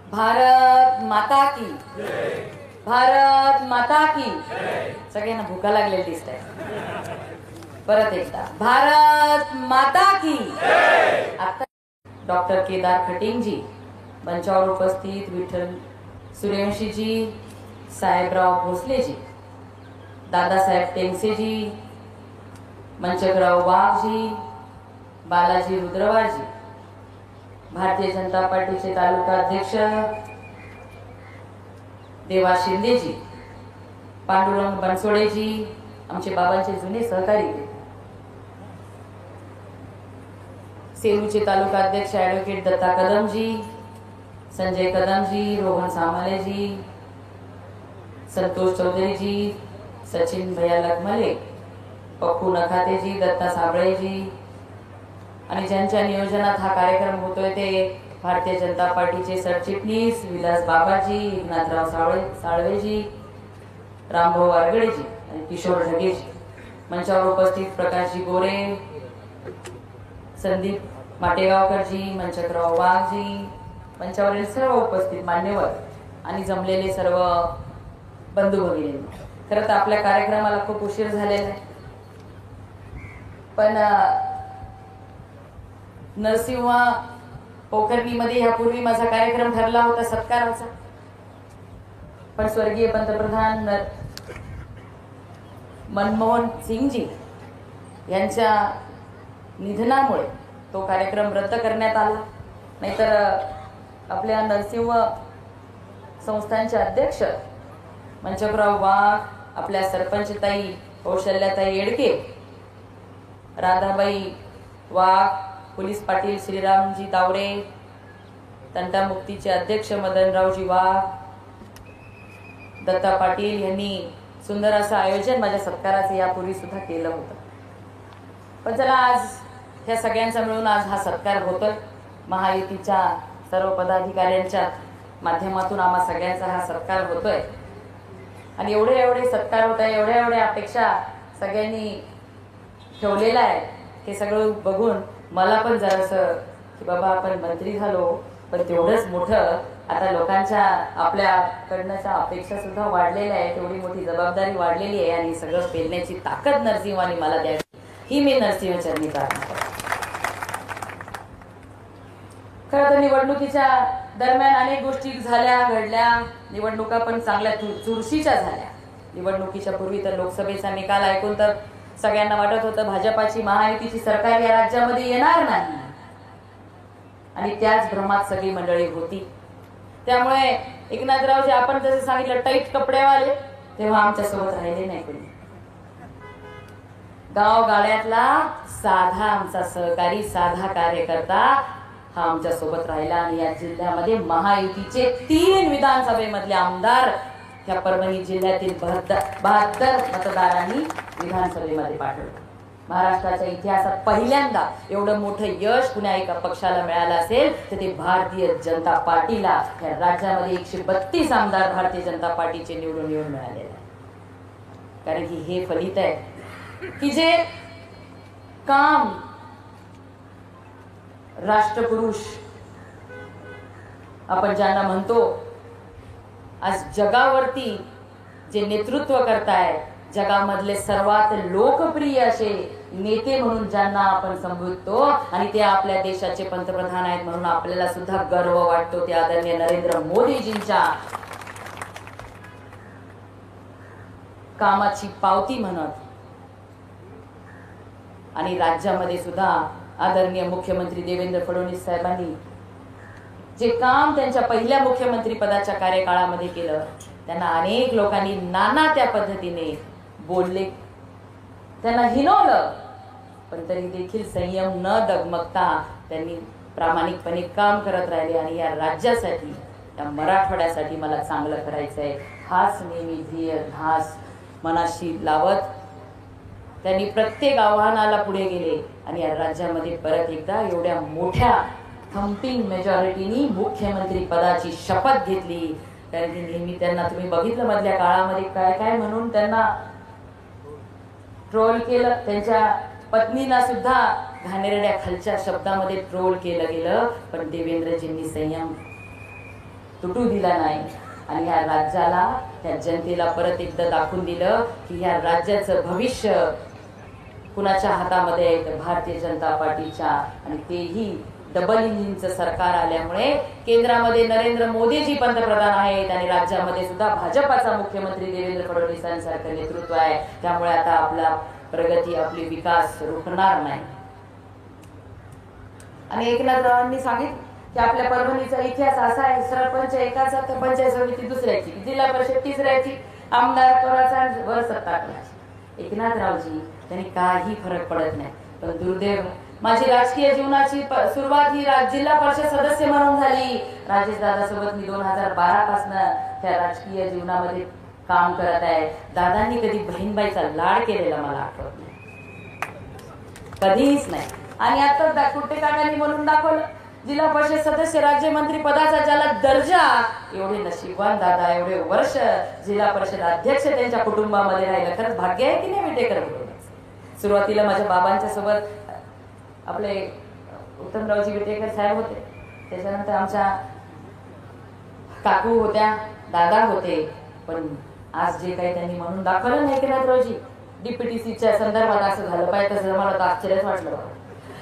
भारत माता की, भारत माता की. सगळ्यांना भूका लागलेली दिसत आहे. परत एकदा भारत माता की. आता डॉक्टर केदार खटिंगजी, मंचावर उपस्थित विठ्ठल सूर्यवंशीजी, साहेबराव भोसलेजी, दादासाहेब टेंगसेजी, मंचकराव वाघजी, बालाजी रुद्रवारजी, भारतीय जनता पार्टीचे तालुका अध्यक्ष देवा शिंदेजी, पांडुरंग बनसोडेजी, आमचे बाबांचे जुने सहकारी, सेलूचे तालुका अध्यक्ष ॲडव्होकेट दत्ता कदमजी, संजय कदमजी, रोहन सामालेजी, संतोष चौधरीजी, सचिन भैया लखमले, पप्पू नखातेजी, दत्ता साबळेजी, आणि ज्यांच्या नियोजनात हा कार्यक्रम होतोय ते भारतीय जनता पार्टीचे सरचिटणीस विलास बाबाजी, एकनाथराव साळवेजी, रामभाऊ वारगडेजी आणि किशोर ढगेजी. मंचावर उपस्थित प्रकाशजी गोरे, संदीप माटेगावकरजी, मंचकराव वाघजी, मंचावरील सर्व उपस्थित मान्यवर आणि जमलेले सर्व बंधू भगिनी. खरं तर आपल्या कार्यक्रमाला खूप उशीर झालेला आहे, पण नरसिंह पोखर्णीमध्ये यापूर्वी माझा कार्यक्रम ठरला होता सत्काराचा, पण स्वर्गीय पंतप्रधान मनमोहन सिंगजी यांच्या निधनामुळे तो कार्यक्रम रद्द करण्यात आला. नाहीतर आपल्या नरसिंह संस्थांचे अध्यक्ष मंचकराव वाघ, आपल्या सरपंचताई कौशल्याताई येडके, राधाबाई वाघ, पोलीस पाटील श्रीरामजी तावडे, तंटामुक्तीचे अध्यक्ष मदनरावजी वाघ, दत्ता पाटील यांनी सुंदर असं आयोजन माझ्या सत्काराचे यापूर्वी सुद्धा केलं होतं. पण चला, आज ह्या सगळ्यांचा मिळून आज हा सत्कार होतोय. महायुतीच्या सर्व पदाधिकाऱ्यांच्या माध्यमातून आम्हा सगळ्यांचा हा सत्कार होतोय आणि एवढे एवढे सत्कार होत आहे, एवढ्या एवढ्या अपेक्षा सगळ्यांनी ठेवलेला आहे. हे सगळं बघून मला पण जरासं की बाबा आपण मंत्री झालो, पण तेवढंच मोठं आता लोकांच्या आपल्याकडनंच्या अपेक्षा सुद्धा वाढलेल्या आहे, तेवढी मोठी जबाबदारी वाढलेली आहे आणि सगळं पेलण्याची ताकद नरसिंहाने मला द्यावी, ही मी नरसिंहचरणी प्रार्थना करतो. खरं तर निवडणुकीच्या दरम्यान अनेक गोष्टी झाल्या, घडल्या. निवडणुका पण चांगल्या चुरशीच्या झाल्या. निवडणुकीच्या पूर्वी तर लोकसभेचा निकाल ऐकून तर सगळ्यांना वाटत होतं भाजपाची महायुतीची सरकार या राज्यामध्ये येणार नाही, आणि त्याच भ्रमात सगळी मंडळी होती. त्यामुळे एकनाथरावजी आपण जसं सांगितलं टाईट कपडेवाले, तेव्हा आमच्या सोबत राहिले नाही कोणी. गाव गाड्यातला साधा आमचा सहकारी, साधा कार्यकर्ता हा आमच्या सोबत राहिला आणि या जिल्ह्यामध्ये महायुतीचे 3 विधानसभेमधले आमदार या परभणी जिल्ह्यातील 72 मतदारांनी विधानसभेमध्ये पाठवलं. महाराष्ट्राच्या इतिहासात पहिल्यांदा एवढं मोठं यश कुण्या एका पक्षाला मिळालं असेल तर ते भारतीय जनता पार्टीला. या राज्यामध्ये 132 आमदार भारतीय जनता पार्टीचे निवडून मिळालेले आहे. कारण की हे फलित आहे की जे काम राष्ट्रपुरुष आपण ज्यांना म्हणतो, आज जगावरती जे नेतृत्व करतायत, जगामधले सर्वात लोकप्रिय असे नेते म्हणून ज्यांना आपण संबोधतो आणि ते आपल्या देशाचे पंतप्रधान आहेत म्हणून आपल्याला सुद्धा गर्व वाटतो, ते आदरणीय नरेंद्र मोदीजींच्या कामाची पावती म्हणत. आणि राज्यामध्ये सुद्धा आदरणीय मुख्यमंत्री देवेंद्र फडणवीस साहेबांनी जे काम त्यांच्या पहिल्या मुख्यमंत्री पदाच्या कार्यकाळामध्ये केलं, त्यांना अनेक लोकांनी नाना त्या पद्धतीने बोलले, त्यांना हिनवलं, पण तरी देखील संयम न डगमगता त्यांनी प्रामाणिकपणे काम करत राहिले. आणि या राज्यासाठी, या मराठवाड्यासाठी मला चांगलं करायचंय हाच नेहमी ध्येय ध्यास मनाशी लावत त्यांनी प्रत्येक आव्हानाला पुढे गेले आणि या राज्यामध्ये परत एकदा एवढ्या मोठ्या थम्पिंग मेजॉरिटीनी मुख्यमंत्री पदाची शपथ घेतली. कारण की नेहमी त्यांना तुम्ही बघितलं मधल्या काळामध्ये काय काय म्हणून त्यांना ट्रोल केलं, त्यांच्या पत्नीला सुद्धा घाणेरड्या खालच्या शब्दामध्ये ट्रोल केलं गेलं, पण देवेंद्रजींनी संयम तुटू दिला नाही आणि ह्या राज्याला, ह्या जनतेला परत एकदा दाखवून दिलं की ह्या राज्याचं भविष्य कुणाच्या हातामध्ये आहे, तर भारतीय जनता पार्टीच्या. आणि तेही डबल इंजिनचं सरकार आल्यामुळे केंद्रामध्ये नरेंद्र मोदीजी पंतप्रधान आहेत आणि राज्यामध्ये सुद्धा भाजपाचा मुख्यमंत्री देवेंद्र फडणवीसांसारखं नेतृत्व आहे. त्यामुळे आता आपला प्रगती, आपली विकास रुकणार नाही. आणि एकनाथरावांनी सांगितलं की आपल्या परभणीचा इतिहास असा आहे, सरपंच एकाचा तर पंचायत समिती दुसऱ्याची, जिल्हा परिषद तिसऱ्याची, आमदार कोणाचा, वर सत्ता कोणाची. एकनाथरावजी त्यांनी काही फरक पडत नाही. पण दुर्दैव, माझी राजकीय जीवनाची सुरुवात ही जिल्हा परिषद सदस्य म्हणून झाली. राजेश दादासोबत मी 2012 पासून त्या राजकीय जीवनामध्ये काम करत आहे. दादांनी कधी बहीणबाईचा लाड केलेला मला आठवत नाही, कधीच नाही. आणि आता कुठे काकांनी म्हणून दाखवलं, जिल्हा परिषद सदस्य, राज्यमंत्री पदाचा ज्याला दर्जा. एवढे नशीबवान दादा, एवढे वर्ष जिल्हा परिषद अध्यक्ष त्यांच्या कुटुंबामध्ये राहिलं. खरंच भाग्य आहे की नाही विटेकर. सुरुवातीला माझ्या बाबांच्या सोबत आपले उत्तमरावजी विटेकर साहेब होते, त्याच्यानंतर आमच्या काकू होत्या, दादा होते. पण आज जे काही त्यांनी म्हणून दाखवलं नाही एकनाथरावजी, डीपीटीसीच्या संदर्भात असं झालं पाहिजे, तसं मला तर आश्चर्यच वाटलं.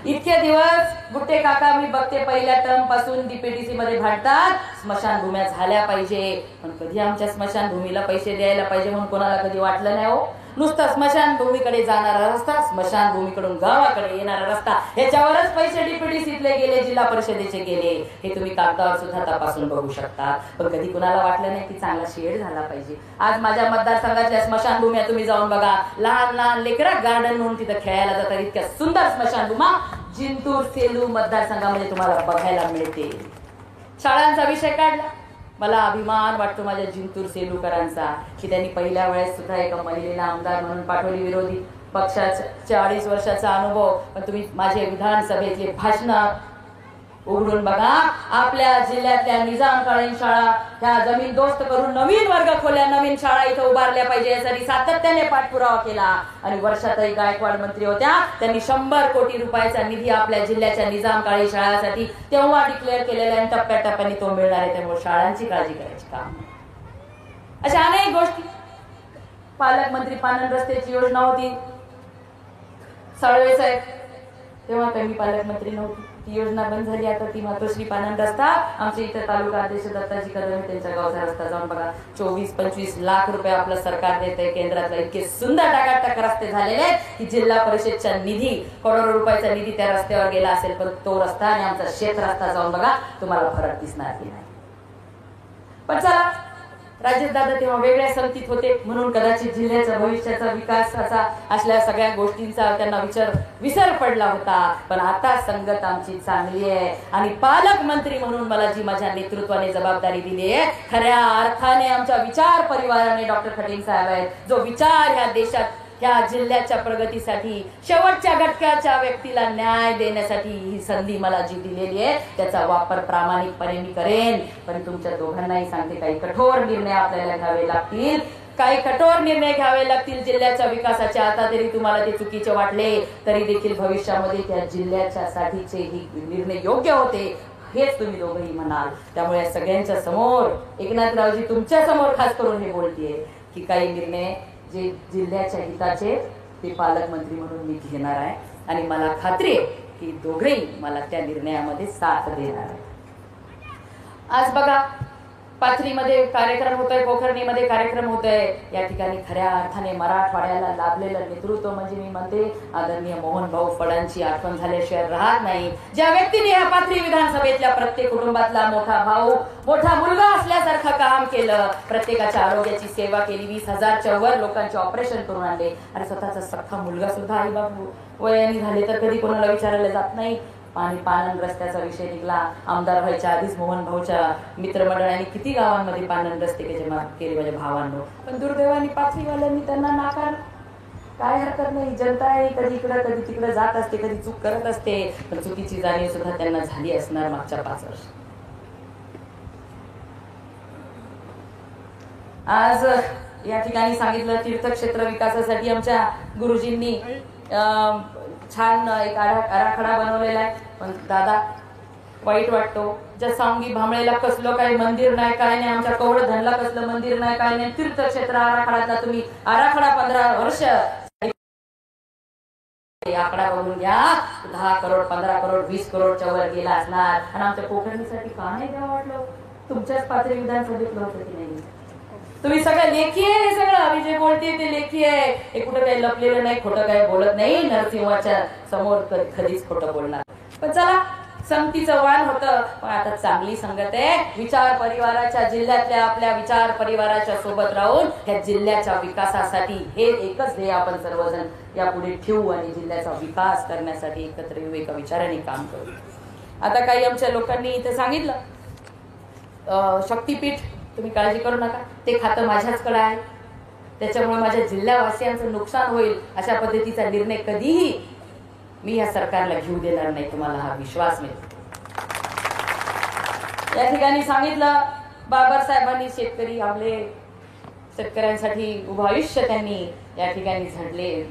इतके दिवस गुट्टे काका मी बघते पहिल्या टर्म पासून डीपीटीसी मध्ये भांडतात, स्मशानभूम्या झाल्या पाहिजे. पण कधी आमच्या स्मशानभूमीला पैसे द्यायला पाहिजे म्हणून कोणाला कधी वाटलं नाही हो. नुसतं स्मशानभूमीकडे जाणारा रस्ता, स्मशानभूमीकडून गावाकडे येणारा रस्ता, ह्याच्यावरच पैसे डीपीटीसीतले गेले, जिल्हा परिषदेचे गेले. हे तुम्ही कागदावर सुद्धा तपासून बघू शकता. पण कधी कुणाला वाटलं नाही की चांगला शेड झाला पाहिजे. आज माझ्या मतदारसंघातल्या स्मशानभूम्या तुम्ही जाऊन बघा, लहान लहान लेकरा गार्डन म्हणून तिथं खेळायला जातात. इतक्या सुंदर स्मशानभूमा जिंतूर सेलू मतदारसंघामध्ये तुम्हाला बघायला मिळते. शाळांचा विषय काढला, मला अभिमान वाटतो माझ्या जिंतूर सेलूकरांचा की त्यांनी पहिल्या वेळेस सुद्धा एका महिलेला आमदार म्हणून पाठवली. विरोधी पक्षाचा 40 वर्षाचा अनुभव. पण तुम्ही माझे विधानसभेतले भाषण उघडून बघा. आपल्या जिल्ह्यातल्या निजामकालीन शाळा ह्या जमीन दोस्त करून नवीन वर्ग खोल्या, नवीन शाळा इथं उभारल्या पाहिजे यासाठी सातत्याने पाठपुरावा केला. आणि वर्षातही गायकवाड मंत्री होत्या, त्यांनी 100 कोटी रुपयाचा निधी आपल्या जिल्ह्याच्या निजामकालीन शाळांसाठी तेव्हा डिक्लेअर केलेला आहे. टप्प्याटप्प्याने तो मिळणार आहे. त्यामुळे शाळांची काळजी करायची काम. अशा अनेक गोष्टी. पालकमंत्री पानन रस्त्याची योजना होती, साळवे साहेब तेव्हा कमी पालकमंत्री नव्हती, ती योजना बंद झाली. आता ती मातोश्री पानन रस्ता, आमच्या इथे तालुका अध्यक्ष दत्ताजी कदम त्यांच्या गावचा रस्ता जाऊन बघा. 24-25 लाख रुपये आपलं सरकार देत आहे केंद्रातला. इतके सुंदर टाकाटक रस्ते झालेले आहेत की जिल्हा परिषदच्या निधी, करोडो रुपयाचा निधी त्या रस्त्यावर गेला असेल. पण तो रस्ता आणि आमचा शेत रस्ता जाऊन बघा, तुम्हाला फरक दिसणार की नाही. पण चला, राजेशदादा तेव्हा वेगळ्या संगतीत होते म्हणून कदाचित जिल्ह्याचा भविष्याचा विकासाचा असल्या सगळ्या गोष्टींचा त्यांना विसर पडला होता. पण आता संगत आमची चांगली आहे आणि पालकमंत्री म्हणून मला जी माझ्या नेतृत्वाने जबाबदारी दिली आहे, खऱ्या अर्थाने आमच्या विचार परिवाराने डॉक्टर खटीक साहेब आहेत, जो विचार ह्या देशात, ह्या जिल्ह्याच्या प्रगतीसाठी, शेवटच्या घटकाच्या व्यक्तीला न्याय देण्यासाठी ही संधी मला जी दिलेली आहे त्याचा वापर प्रामाणिकपणे मी करेन. पण तुमच्या दोघांनाही सांगते, काही कठोर निर्णय आपल्याला घ्यावे लागतील, काही कठोर निर्णय घ्यावे लागतील जिल्ह्याच्या विकासाचे. आता जरी तुम्हाला ते चुकीचे वाटले तरी देखील भविष्यामध्ये त्या जिल्ह्याच्या साठीचे ही निर्णय योग्य होते हेच तुम्ही दोघंही म्हणाल. त्यामुळे सगळ्यांच्या समोर एकनाथरावजी तुमच्या समोर खास करून हे बोलतेय की काही निर्णय जे जिल्ह्याच्या हिताचे ते पालकमंत्री म्हणून मी घेणार आहे आणि मला खात्री आहे की दोघेही मला त्या निर्णयामध्ये साथ देणार आहे. आज बघा, पाथरीमध्ये कार्यक्रम होतोय, पोखरणीमध्ये कार्यक्रम होतोय. या ठिकाणी खऱ्या अर्थाने मराठवाड्याला लाभलेलं नेतृत्व म्हणजे मी म्हणते आदरणीय मोहन भाऊ फडांची आठवण झाल्याशिवाय राहत नाही. ज्या व्यक्तीने या पाथरी विधानसभेतल्या प्रत्येक कुटुंबातला मोठा भाऊ, मोठा मुलगा असल्यासारखं काम केलं, प्रत्येकाच्या आरोग्याची सेवा केली, 20,000च्या वर लोकांचे ऑपरेशन करून आणले. आणि स्वतःचा सख्खा मुलगा सुद्धा आई बाबू वयाने झाले तर कधी कोणाला विचारायला जात नाही. पानन रस्त्याचा विषय निघला, आमदार व्हायच्या आधीच मोहन भाऊच्या मित्रमंडळाने किती गावांमध्ये पानन रस्ते केले माझ्या भावांनो. पण दुर्दैवाने पाथरीवाल्यांनी त्यांना नाकारलं. काय हरकत नाही, जनता आहे, कधी इकडं कधी तिकडं जात असते, कधी चूक करत असते. पण चुकीची जाणीव सुद्धा त्यांना झाली असणार मागच्या 5 वर्ष. आज या ठिकाणी सांगितलं तीर्थक्षेत्र विकासासाठी आमच्या गुरुजींनी छान एक आराखडा बनवलेला आहे. पण दादा वाईट वाटतो, ज्या सांगी भांबळेला कसलं काही मंदिर नाही, काय नाही, आमच्या कवड धनला कसलं मंदिर नाही, काय नाही, तीर्थक्षेत्र आराखड्यातला तुम्ही आराखडा 15 वर्ष आकडा बघून घ्या, 10 करोड 15 करोड 20 करोडच्या वर गेला असणार. आणि आमच्या पोखरणीसाठी का नाही द्यावं वाटलं? तुमच्याच पातळी विधानसभेतलं होतं की नाही? तुम्ही सगळं लेखी आहे, हे सगळं आम्ही जे बोलते ते लेखी आहे. हे कुठं काही लपलेलं नाही, खोटं काही बोलत नाही. नरसिंहाच्या समोर कधीच खोटं बोलणार. पण चला, संगतीचं वाण होतं, पण आता चांगली संगत आहे. विचार परिवाराच्या, जिल्ह्यातल्या आपल्या विचार परिवाराच्या सोबत राहून ह्या जिल्ह्याच्या विकासासाठी हे एकच ध्येय आपण सर्वजण यापुढे ठेवू आणि जिल्ह्याचा विकास करण्यासाठी एकत्र येऊ, एका विचाराने काम करू. आता काही आमच्या लोकांनी इथे सांगितलं शक्तीपीठ तुम्ही काळजी करू नका, ते खातं माझ्याचकडे आहे, त्याच्यामुळे माझ्या जिल्हावासियांचं नुकसान होईल अशा पद्धतीचा निर्णय कधीही मी या सरकारला घेऊ देणार नाही. तुम्हाला हा विश्वास मिळतो. या ठिकाणी सांगितलं बाबासाहेबांनी शेतकरी आपले शेतकऱ्यांसाठी उभं आयुष्य त्यांनी या ठिकाणी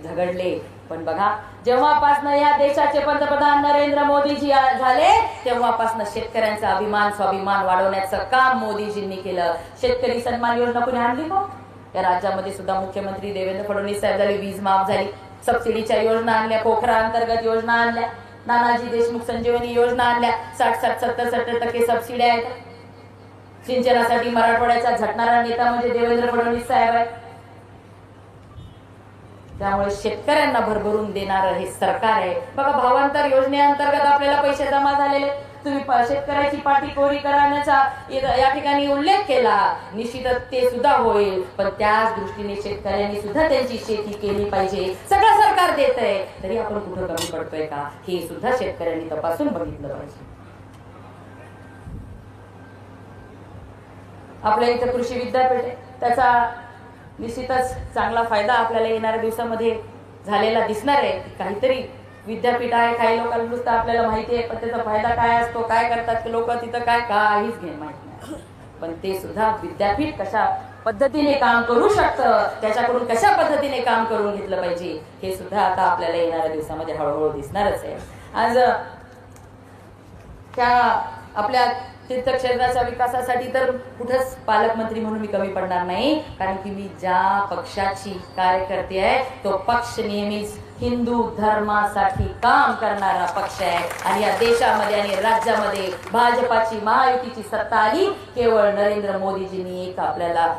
झगडले. पण बघा, जेव्हापासून या देशाचे पंतप्रधान नरेंद्र मोदीजी झाले तेव्हापासून शेतकऱ्यांचा अभिमान स्वाभिमान वाढवण्याचं काम मोदीजींनी केलं. शेतकरी सन्मान योजना कुणी आणली का? या राज्यामध्ये सुद्धा मुख्यमंत्री देवेंद्र फडणवीस साहेब झाले, वीज माफ झाली, सबसिडीच्या योजना आणल्या, पोखरा अंतर्गत योजना आणल्या, नानाजी देशमुख संजीवनी योजना आणल्या, 60-70% सबसिडी आहेत. सिंचनासाठी मराठवाड्याचा झटणारा नेता म्हणजे देवेंद्र फडणवीस साहेब आहे. त्यामुळे शेतकऱ्यांना भरभरून देणारं हे सरकार आहे. बघा, भावांतर योजनेअंतर्गत आपल्याला पैसे जमा झालेले. तुम्ही शेतकऱ्याची पाठी कोरी करण्याचा या ठिकाणी उल्लेख केला, निश्चितच ते सुद्धा होईल, पण त्याच दृष्टीने शेतकऱ्यांनी सुद्धा त्यांची शेती केली पाहिजे. सगळं सरकार देत आहे, तरी आपण कुठं कमी पडतोय का हे सुद्धा शेतकऱ्यांनी तपासून बघितलं पाहिजे. आपल्या इथं कृषी विद्यापीठ आहे, त्याचा निश्चितच चांगला फायदा आपल्याला येणाऱ्या दिवसामध्ये झालेला दिसणार आहे. काहीतरी विद्यापीठ आहे, काही लोकांना नुसतं आपल्याला माहिती आहे, पण त्याचा फायदा काय असतो, काय करतात लोक तिथं, काय काहीच माहिती नाही. पण ते सुद्धा विद्यापीठ कशा पद्धतीने काम करू शकतं, त्याच्याकडून कशा पद्धतीने काम करून घेतलं पाहिजे हे सुद्धा आता आपल्याला येणाऱ्या दिवसामध्ये हळूहळू दिसणारच आहे. आज त्या आपल्या तीर्थक्षेत्राच्या विकासासाठी तर कुठंच पालकमंत्री म्हणून मी कमी पडणार नाही, कारण की मी ज्या पक्षाची कार्यकर्ते आहे तो पक्ष नेहमीच हिंदू धर्मासाठी काम करणारा पक्ष आहे. आणि या देशामध्ये आणि राज्यामध्ये भाजपाची महायुतीची सत्ता आली केवळ नरेंद्र मोदीजींनी एक आपल्याला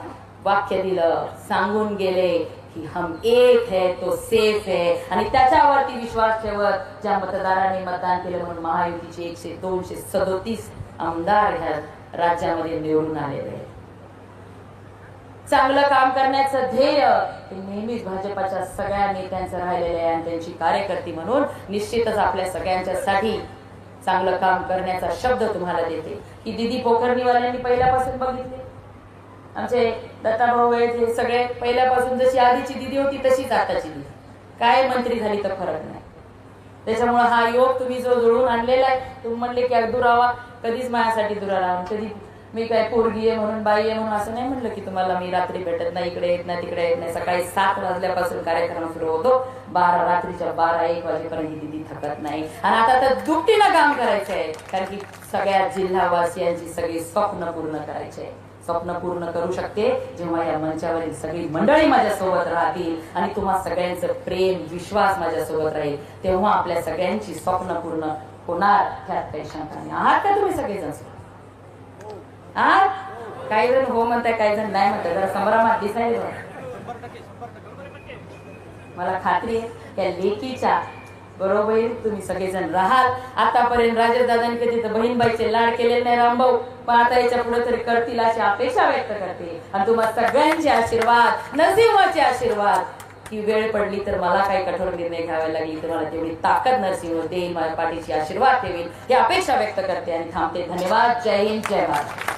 वाक्य दिलं, सांगून गेले की हम एक है तो सेफ है, आणि त्याच्यावरती विश्वास ठेवत ज्या मतदारांनी मतदान केलं म्हणून महायुतीचे 237 आमदार ह्या राज्यामध्ये निवडून आलेले आहेत. चांगलं काम करण्याचं ध्येय हे नेहमीच भाजपाच्या सगळ्या नेत्यांचं राहिलेलं आहे. आणि त्यांची कार्यकर्ती म्हणून निश्चितच आपल्या सगळ्यांच्यासाठी चांगलं काम करण्याचा शब्द तुम्हाला देते. ही दिदी पोखरणीवाल्यांनी पहिल्यापासून बघितली, आमचे दत्ताभाऊ हे सगळे पहिल्यापासून जशी आधीची दिदी होती तशीच आताची दिदी, काय मंत्री झाली तर फरक नाही. त्याच्यामुळे हा योग तुम्ही जो जुळून आणलेला आहे, तुम्ही म्हणले की दुरावा, कधीच माझ्यासाठी दुरावा, कधी मी काय पोरगी आहे म्हणून बाई आहे म्हणून असं नाही म्हणलं की तुम्हाला मी रात्री भेटत नाही, इकडे येत नाही तिकडे येत नाही. सकाळी 7 वाजल्यापासून कार्यक्रम सुरू होतो, रात्रीच्या 12-1 वाजेपर्यंत ही दिदी थकत नाही. आणि आता तर दुपटीनं काम करायचं आहे, कारण की सगळ्या जिल्हावासियांची सगळी स्वप्न पूर्ण करायचे. स्वप्न पूर्ण करू शकते जेव्हा या मंचावरील सगळी मंडळी माझ्यासोबत राहतील आणि तुम्हा सगळ्यांचं प्रेम विश्वास माझ्यासोबत राहील, तेव्हा आपल्या सगळ्यांची स्वप्न पूर्ण होणार. ह्यात काही शंका नाही. आहात का तुम्ही सगळेजण? काही जण हो म्हणताय, काही जण नाही म्हणताय. जरा संभ्रमात दिसायला मला खात्री आहे त्या लेकीच्या बरोबर तुम्ही सगळेजण राहाल. आतापर्यंत राजदादांनी कधी तर बहीणबाईचे लाड केलेले नाही रामभाऊ, पण आता याच्या पुढे तरी करतील अशी अपेक्षा व्यक्त करते. आणि तुम्हाला सगळ्यांचे आशीर्वाद, नरसिंहाचे आशीर्वाद, की वेळ पडली तर मला काही कठोर निर्णय घ्यावे लागली तर मला तेवढी ताकद नरसिंह देईल, माझ्या पाठीशी आशीर्वाद ठेवेल ही अपेक्षा व्यक्त करते आणि थांबते. धन्यवाद. जय हिंद, जय भारत.